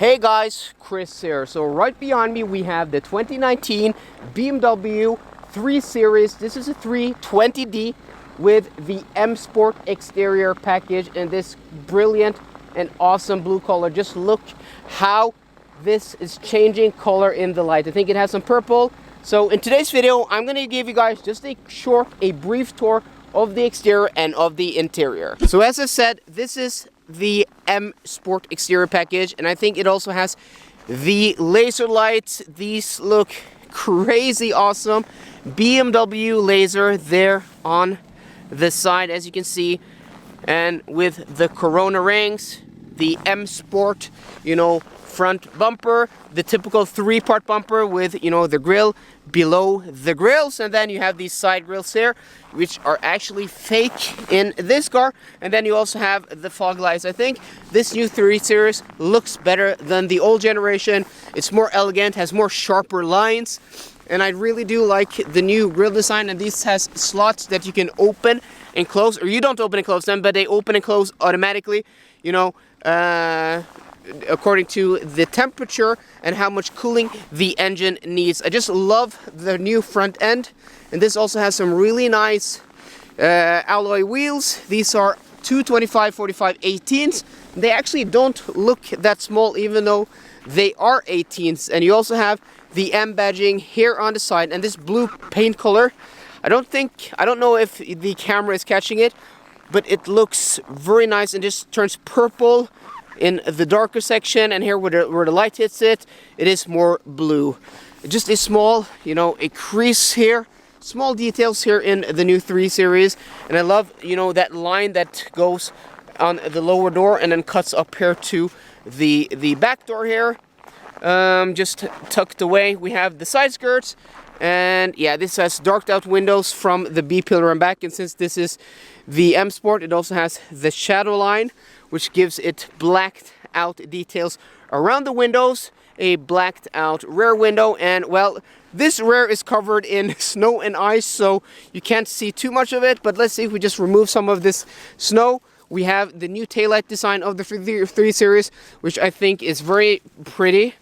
Hey guys, Chris here. So right behind me we have the 2019 BMW 3 Series. This is a 320d with the M Sport exterior package and this brilliant and awesome blue color. Just look how this is changing color in the light. I think it has some purple. So in today's video, I'm going to give you guys just a brief tour of the exterior and of the interior. So as I said, this is the M Sport exterior package, and I think it also has the laser lights. These look crazy awesome. BMW laser there on the side, as you can see, and with the Corona rings, the M Sport, front bumper, the typical three-part bumper with, the grill below the grills, and then you have these side grills here, which are actually fake in this car, and then you also have the fog lights. I think this new 3 Series looks better than the old generation. It's more elegant, has more sharper lines, and I really do like the new grill design. And this has slots that you can open and close, or you don't open and close them, but they open and close automatically, according to the temperature and how much cooling the engine needs. I just love the new front end, and this also has some really nice alloy wheels. These are 225/45 18s. They actually don't look that small, even though they are 18s. And you also have the M badging here on the side, and this blue paint color. I don't know if the camera is catching it, but it looks very nice and just turns purple in the darker section, and here where the light hits it, it is more blue. Just a small, a crease here, small details here in the new 3 Series, and I love, that line that goes on the lower door and then cuts up here to the back door here, just tucked away. We have the side skirts, and yeah, this has darked out windows from the B-pillar and back, and since this is the M Sport, it also has the shadow line, which gives it blacked out details around the windows, a blacked out rear window, and well, this rear is covered in snow and ice, so you can't see too much of it. But let's see if we just remove some of this snow. We have the new taillight design of the 3 Series, which I think is very pretty.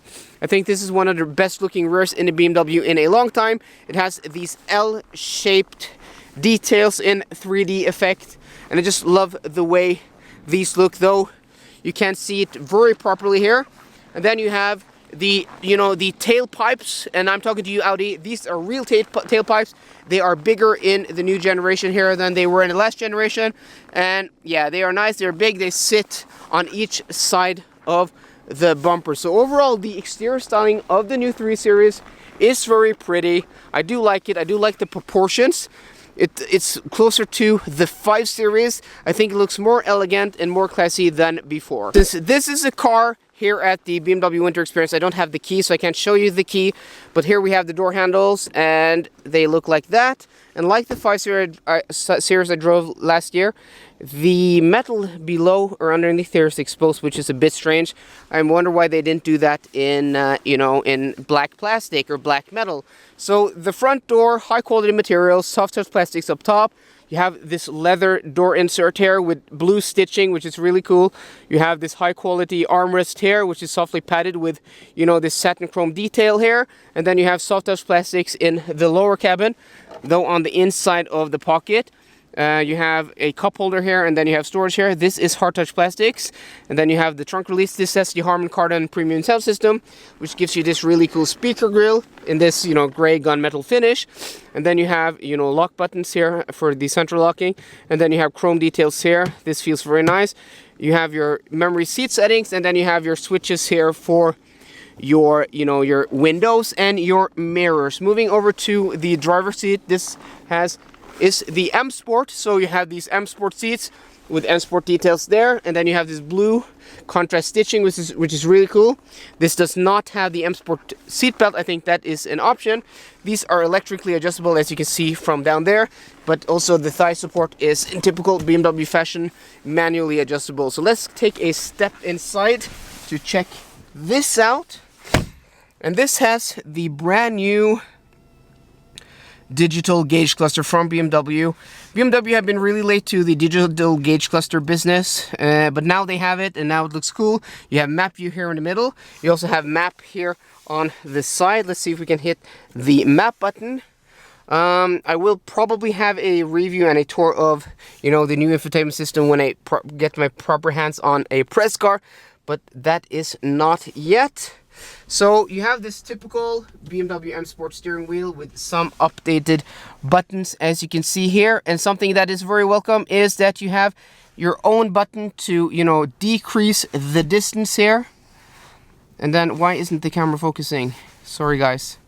I think this is one of the best looking rears in the BMW in a long time. It has these L-shaped details in 3D effect, and I just love the way these look, though you can't see it very properly here. And then you have the tailpipes, and I'm talking to you, Audi. These are real tailpipes. They are bigger in the new generation here than they were in the last generation, and yeah, they are nice. They're big. They sit on each side of the bumper. So overall, the exterior styling of the new 3 Series is very pretty. I do like it. I do like the proportions. It's closer to the 5 Series. I think it looks more elegant and more classy than before. This is a car here at the BMW Winter Experience. I don't have the key, so I can't show you the key. But here we have the door handles, and they look like that. And like the 5 Series I drove last year, the metal below or underneath there is exposed, which is a bit strange. I wonder why they didn't do that in, in black plastic or black metal. So the front door, high quality materials, soft touch plastics up top. You have this leather door insert here with blue stitching, which is really cool. You have this high quality armrest here, which is softly padded with, this satin chrome detail here. And then you have soft touch plastics in the lower cabin, though on the inside of the pocket. You have a cup holder here, and then you have storage here. This is hard touch plastics, and then you have the trunk release. This has the Harman Kardon premium sound system, which gives you this really cool speaker grill in this gray gunmetal finish. And then you have lock buttons here for the central locking, and then you have chrome details here. This feels very nice. You have your memory seat settings, and then you have your switches here for your your windows and your mirrors. Moving over to the driver's seat, this is the M Sport, so you have these M Sport seats with M Sport details there, and then you have this blue contrast stitching, which is really cool. This does not have the M Sport seat belt. I think that is an option. These are electrically adjustable, as you can see from down there, but also the thigh support is in typical BMW fashion manually adjustable. So let's take a step inside to check this out. And this has the brand new digital gauge cluster from BMW. BMW have been really late to the digital gauge cluster business, but now they have it, and now it looks cool. You have map view here in the middle. You also have map here on the side. Let's see if we can hit the map button. I will probably have a review and a tour of, you know, the new infotainment system when I get my proper hands on a press car, but that is not yet. So you have this typical BMW M Sport steering wheel with some updated buttons, as you can see here. And something that is very welcome is that you have your own button to, you know, decrease the distance here. And then, why isn't the camera focusing? Sorry guys.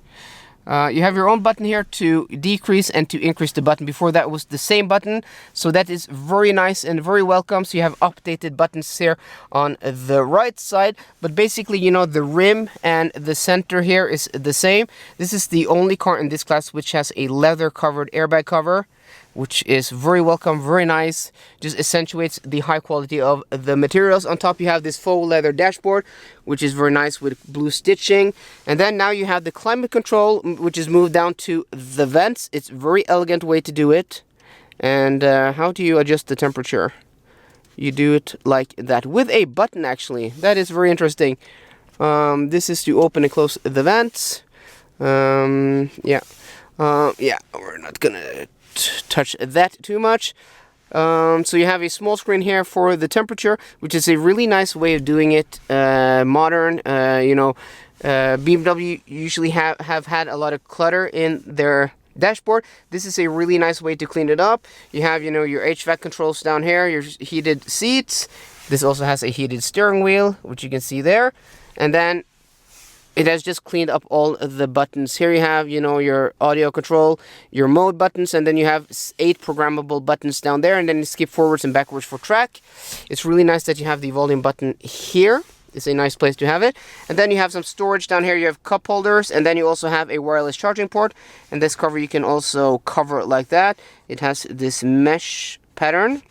You have your own button here to decrease and to increase the button. Before that was the same button, so that is very nice and very welcome. So you have updated buttons here on the right side, but basically, you know, the rim and the center here is the same. This is the only car in this class which has a leather covered airbag cover, which is very welcome, very nice. Just accentuates the high quality of the materials. On top you have this faux leather dashboard, which is very nice with blue stitching. And then now you have the climate control, which is moved down to the vents. It's a very elegant way to do it. And how do you adjust the temperature? You do it like that with a button, actually. That is very interesting. This is to open and close the vents. Yeah, we're not gonna touch that too much. So you have a small screen here for the temperature, which is a really nice way of doing it. Modern, you know, BMW usually have had a lot of clutter in their dashboard. This is a really nice way to clean it up. You have, you know, your HVAC controls down here, your heated seats. This also has a heated steering wheel, which you can see there. And then it has just cleaned up all of the buttons. Here you have, you know, your audio control, your mode buttons, and then you have 8 programmable buttons down there, and then you skip forwards and backwards for track. It's really nice that you have the volume button here. It's a nice place to have it. And then you have some storage down here. You have cup holders, and then you also have a wireless charging port. And this cover, you can also cover it like that. It has this mesh pattern.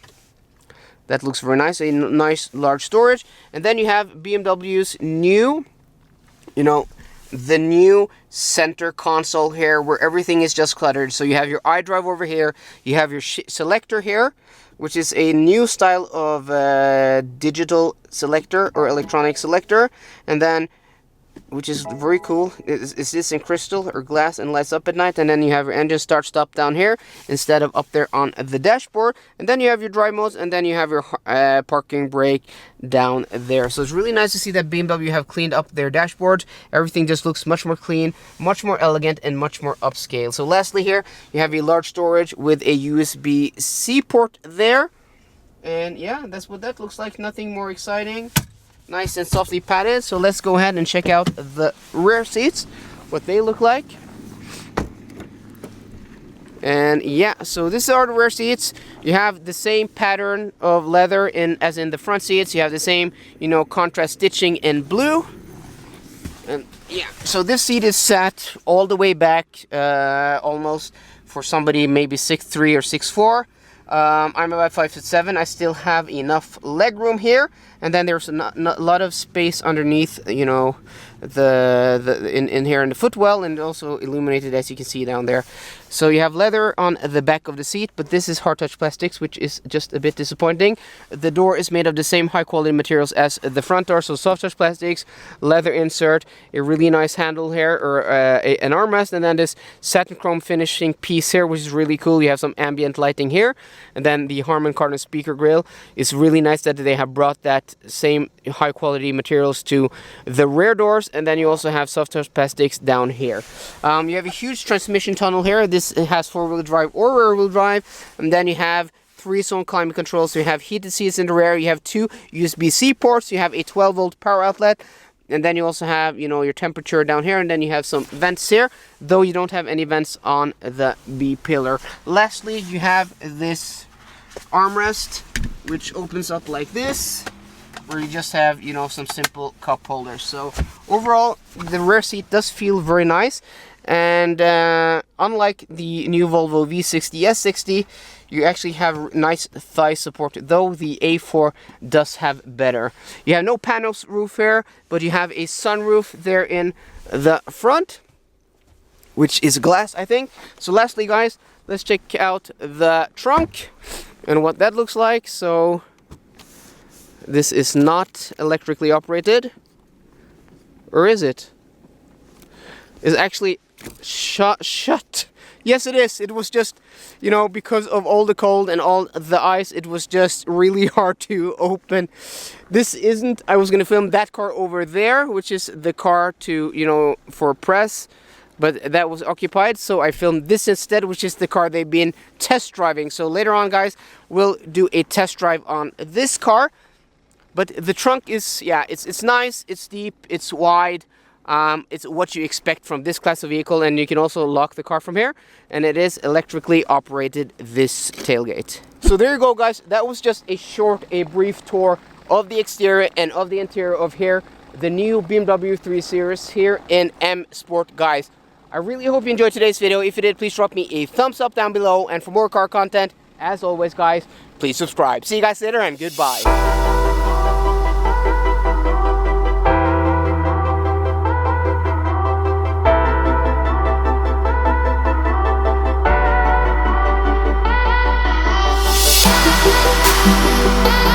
That looks very nice. A nice large storage. And then you have BMW's new, you know, the new center console here, where everything is just cluttered. So you have your iDrive over here, you have your selector here, which is a new style of digital selector or electronic selector, and then, which is very cool, is this in crystal or glass and lights up at night. And then you have your engine start stop down here instead of up there on the dashboard. And then you have your drive modes, and then you have your parking brake down there. So it's really nice to see that BMW have cleaned up their dashboard. Everything just looks much more clean, much more elegant, and much more upscale. So lastly here, you have a large storage with a USB-C port there. And yeah, that's what that looks like. Nothing more exciting. Nice and softly padded. So let's go ahead and check out the rear seats, what they look like. And yeah, so these are the rear seats. You have the same pattern of leather as in the front seats. You have the same, you know, contrast stitching in blue. And yeah, so this seat is sat all the way back, almost for somebody maybe 6'3" or 6'4". I'm about 5'7". I still have enough leg room here, and then there's a lot of space underneath, you know, in here in the footwell, and also illuminated, as you can see down there. So you have leather on the back of the seat, but this is hard touch plastics, which is just a bit disappointing. The door is made of the same high quality materials as the front door, so soft touch plastics, leather insert, a really nice handle here, or an armrest, and then this satin chrome finishing piece here, which is really cool. You have some ambient lighting here, and then the Harman Kardon speaker grill. It's really nice that they have brought that same high quality materials to the rear doors. And then you also have soft touch plastics down here. You have a huge transmission tunnel here. This has 4-wheel drive or rear-wheel drive. And then you have 3-zone climate control. So you have heated seats in the rear. You have 2 USB-C ports. You have a 12-volt power outlet. And then you also have, you know, your temperature down here. And then you have some vents here, though you don't have any vents on the B-pillar. Lastly, you have this armrest, which opens up like this, where you just have, you know, some simple cup holders. So overall, the rear seat does feel very nice. And unlike the new Volvo V60 S60, you actually have nice thigh support, though the A4 does have better. You have no panos roof here, but you have a sunroof there in the front, which is glass, I think. So lastly, guys, let's check out the trunk and what that looks like. So this is not electrically operated, or is it? It's actually shut. Yes, it is. It was just, you know, because of all the cold and all the ice, it was just really hard to open. This isn't, I was gonna film that car over there, which is the car to, you know, for press, but that was occupied, so I filmed this instead, which is the car they've been test driving. So later on, guys, we'll do a test drive on this car. But the trunk is, yeah, it's nice, it's deep, it's wide. It's what you expect from this class of vehicle, and you can also lock the car from here, and it is electrically operated, this tailgate. So there you go, guys. That was just a brief tour of the exterior and of the interior of here, the new BMW 3 Series here in M Sport, guys. I really hope you enjoyed today's video. If you did, please drop me a thumbs up down below, and for more car content, as always, guys, please subscribe. See you guys later, and goodbye. We'll be right back.